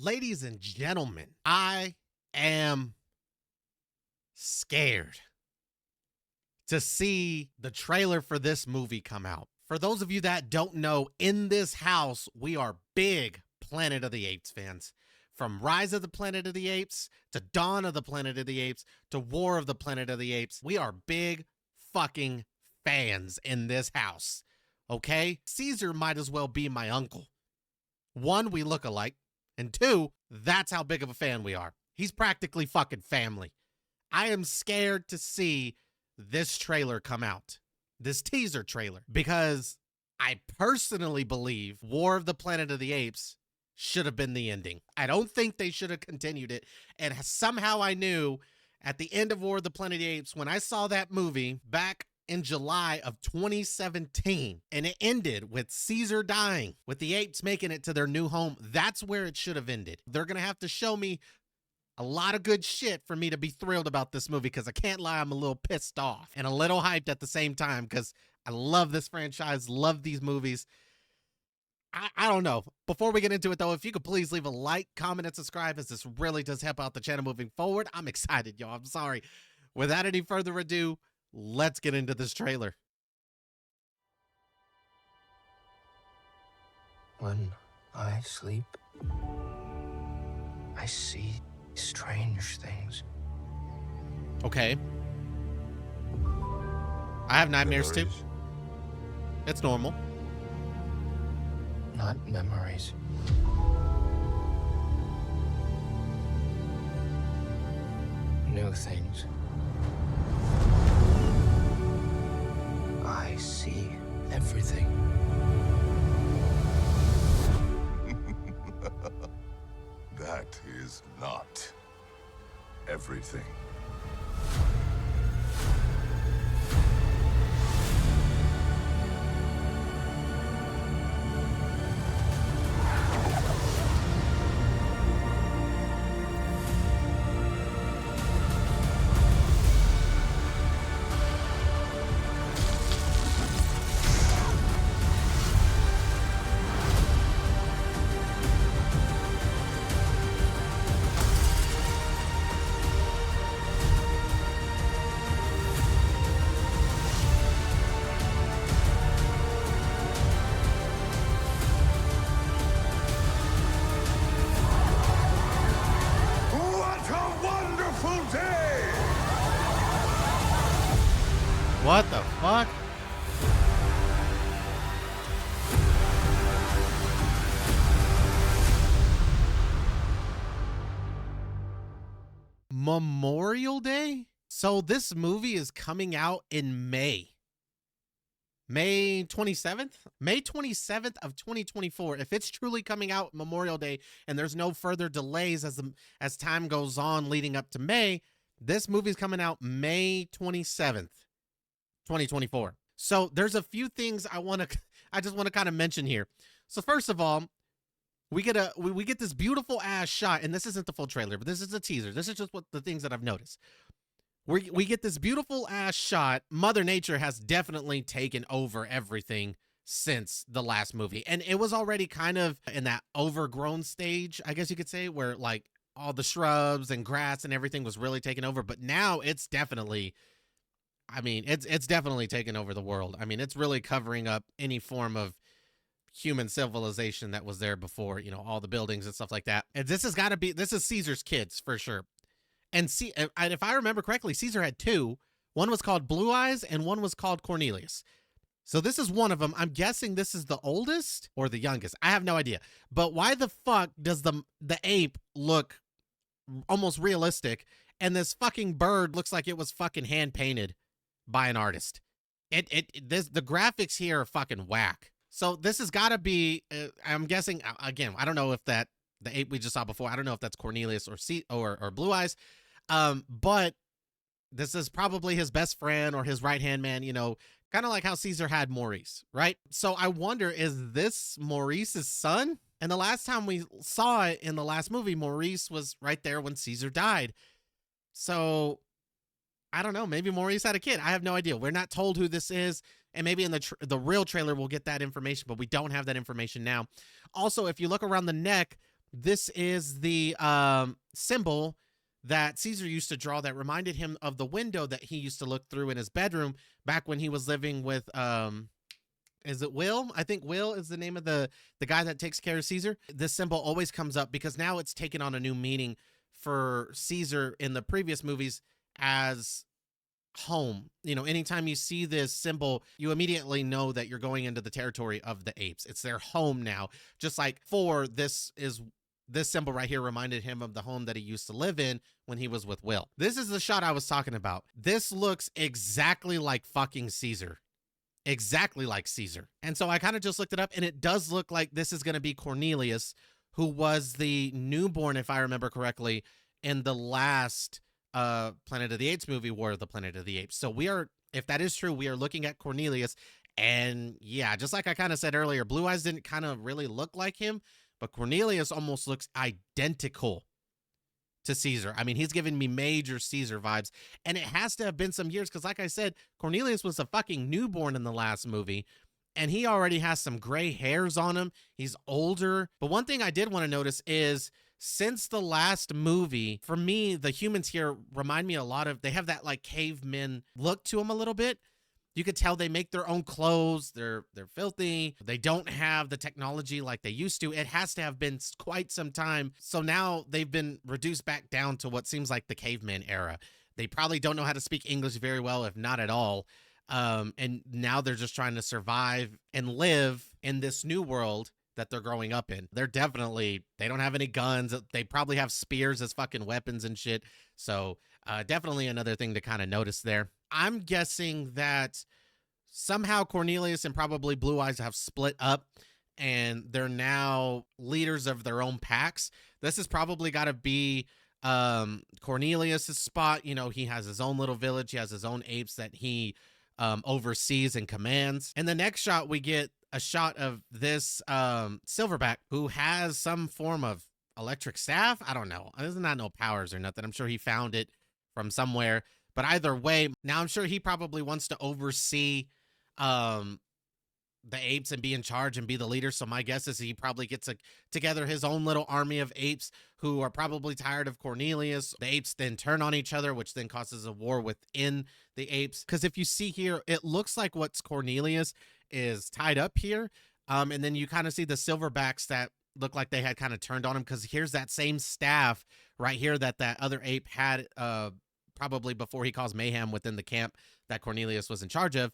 Ladies and gentlemen, I am scared to see the trailer for this movie come out. For those of you that don't know, in this house, we are big Planet of the Apes fans. From Rise of the Planet of the Apes to Dawn of the Planet of the Apes to War of the Planet of the Apes, we are big fucking fans in this house. Okay? Caesar might as well be my uncle. One, we look alike. And two, that's how big of a fan we are. He's practically fucking family. I am scared to see this trailer come out, this teaser trailer, because I personally believe War of the Planet of the Apes should have been the ending. I don't think they should have continued it. And somehow I knew at the end of War of the Planet of the Apes, when I saw that movie back in July of 2017, and it ended with Caesar dying, with the apes making it to their new home, that's where it should have ended. They're going to have to show me a lot of good shit for me to be thrilled about this movie, because I can't lie, I'm a little pissed off and a little hyped at the same time, because I love this franchise, love these movies. I don't know. Before we get into it, though, if you could please leave a like, comment, and subscribe, as this really does help out the channel moving forward. I'm excited, y'all. I'm sorry. Without any further ado, let's get into this trailer. When I sleep, I see strange things. Okay. I have nightmares too. It's normal. Not memories. New things. I see everything. That is not everything. What the fuck? Memorial Day? So this movie is coming out in May. May 27th? May 27th of 2024. If it's truly coming out Memorial Day and there's no further delays as time goes on leading up to May, this movie's coming out May 27th. 2024. So there's a few things I just want to kind of mention here. So first of all, we get this beautiful ass shot, and this isn't the full trailer, but this is a teaser. This is just what the things that I've noticed. We get this beautiful ass shot. Mother Nature has definitely taken over everything since the last movie, and it was already kind of in that overgrown stage, I guess you could say, where like all the shrubs and grass and everything was really taken over. But now it's definitely, I mean, it's definitely taken over the world. I mean, it's really covering up any form of human civilization that was there before, you know, all the buildings and stuff like that. And this has got to be, this is Caesar's kids for sure. And if I remember correctly, Caesar had two. One was called Blue Eyes and one was called Cornelius. So this is one of them. I'm guessing this is the oldest or the youngest. I have no idea. But why the fuck does the ape look almost realistic, and this fucking bird looks like it was fucking hand painted by an artist? The graphics here are fucking whack. So this has got to be, I'm guessing, again, I don't know if the ape we just saw before, I don't know if that's Cornelius or Blue Eyes, but this is probably his best friend or his right-hand man, you know, kind of like how Caesar had Maurice, right? So I wonder, is this Maurice's son? And the last time we saw it in the last movie, Maurice was right there when Caesar died. So I don't know. Maybe Maurice had a kid. I have no idea. We're not told who this is. And maybe in the real trailer, we'll get that information, but we don't have that information now. Also, if you look around the neck, This is the symbol that Caesar used to draw that reminded him of the window that he used to look through in his bedroom back when he was living with is it Will? I think Will is the name of the guy that takes care of Caesar. This symbol always comes up because now it's taken on a new meaning for Caesar in the previous movies as home. You know, anytime you see this symbol, you immediately know that you're going into the territory of the apes. It's their home now. Just like this symbol right here reminded him of the home that he used to live in when he was with Will. This is the shot I was talking about. This looks exactly like fucking Caesar. Exactly like Caesar. And so I kind of just looked it up, and it does look like this is going to be Cornelius, who was the newborn, if I remember correctly, in the last Planet of the Apes movie, War of the Planet of the Apes. So we are, if that is true, we are looking at Cornelius. And yeah, just like I kind of said earlier, Blue Eyes didn't kind of really look like him, but Cornelius almost looks identical to Caesar. I mean, he's giving me major Caesar vibes, and it has to have been some years because, like I said, Cornelius was a fucking newborn in the last movie, and he already has some gray hairs on him. He's older. But one thing I did want to notice is since the last movie, for me, the humans here remind me a lot of, they have that like cavemen look to them a little bit. You could tell they make their own clothes. They're filthy. They don't have the technology like they used to. It has to have been quite some time. So now they've been reduced back down to what seems like the caveman era. They probably don't know how to speak English very well, if not at all. And now they're just trying to survive and live in this new world that they're growing up in. They don't have any guns. They probably have spears as fucking weapons and shit. So definitely another thing to kind of notice there. I'm guessing that somehow Cornelius and probably Blue Eyes have split up and they're now leaders of their own packs. This has probably got to be Cornelius's spot. You know, he has his own little village. He has his own apes that he oversees and commands. And the next shot, we get a shot of this silverback who has some form of electric staff. I don't know. There's not no powers or nothing. I'm sure he found it from somewhere. But either way, now I'm sure he probably wants to oversee the apes and be in charge and be the leader. So my guess is he probably gets together his own little army of apes who are probably tired of Cornelius. The apes then turn on each other, which then causes a war within the apes. Because if you see here, it looks like what's Cornelius is tied up here. And then you kind of see the silverbacks that look like they had kind of turned on him, because here's that same staff right here that other ape had probably before he caused mayhem within the camp that Cornelius was in charge of.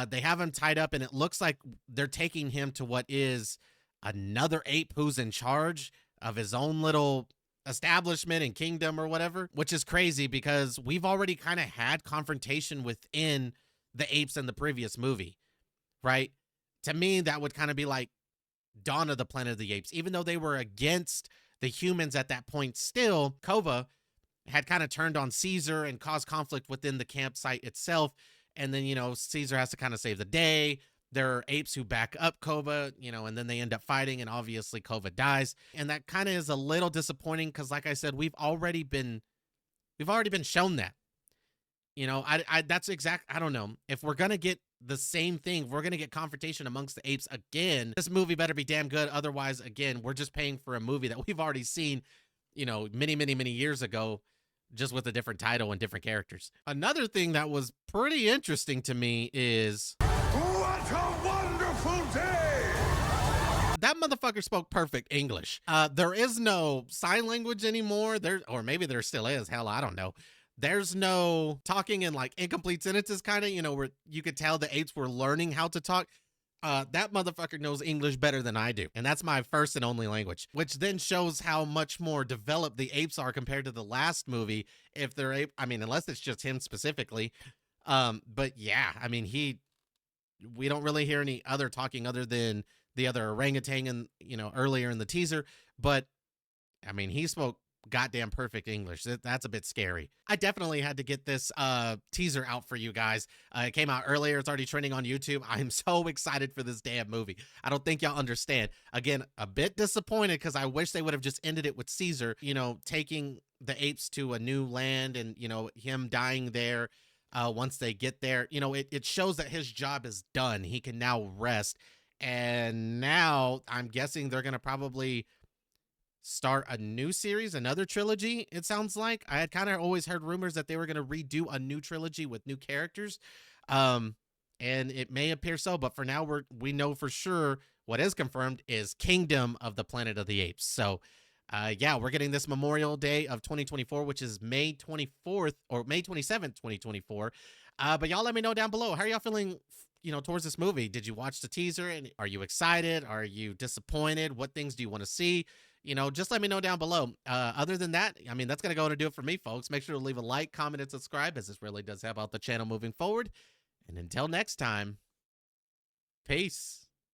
They have him tied up, and it looks like they're taking him to what is another ape who's in charge of his own little establishment and kingdom or whatever, which is crazy because we've already kind of had confrontation within the apes in the previous movie, right? To me, that would kind of be like Dawn of the Planet of the Apes. Even though they were against the humans at that point, still, Kova had kind of turned on Caesar and caused conflict within the campsite itself. And then, you know, Caesar has to kind of save the day. There are apes who back up Kova, you know, and then they end up fighting, and obviously Kova dies. And that kind of is a little disappointing because, like I said, we've already been shown that. You know, I don't know. If we're going to get the same thing, if we're going to get confrontation amongst the apes again, this movie better be damn good. Otherwise, again, we're just paying for a movie that we've already seen, you know, many, many, many years ago, just with a different title and different characters. Another thing that was pretty interesting to me is, What a wonderful day! that motherfucker spoke perfect English. There is no sign language anymore. Or maybe there still is. Hell, I don't know. There's no talking in like incomplete sentences, kind of, you know, where you could tell the apes were learning how to talk. That motherfucker knows English better than I do. And that's my first and only language, which then shows how much more developed the apes are compared to the last movie. If they're unless it's just him specifically. But yeah, I mean, we don't really hear any other talking other than the other orangutan and, you know, earlier in the teaser. But I mean, he spoke goddamn perfect English. That's a bit scary. I definitely had to get this teaser out for you guys. It came out earlier. It's already trending on YouTube. I'm so excited for this damn movie. I don't think y'all understand. Again, a bit disappointed because I wish they would have just ended it with Caesar, you know, taking the apes to a new land and, you know, him dying there once they get there. You know, it shows that his job is done. He can now rest. And now I'm guessing they're going to probably start a new series, another trilogy, it sounds like. I had kind of always heard rumors that they were going to redo a new trilogy with new characters. Um, and it may appear so, but for now we know for sure what is confirmed is Kingdom of the Planet of the Apes. So yeah, we're getting this Memorial Day of 2024, which is May 24th or May 27th, 2024. But y'all let me know down below. How are y'all feeling, towards this movie? Did you watch the teaser and are you excited? Are you disappointed? What things do you want to see? Just let me know down below. Other than that, I mean, that's going to go and do it for me, folks. Make sure to leave a like, comment, and subscribe, as this really does help out the channel moving forward. And until next time, peace.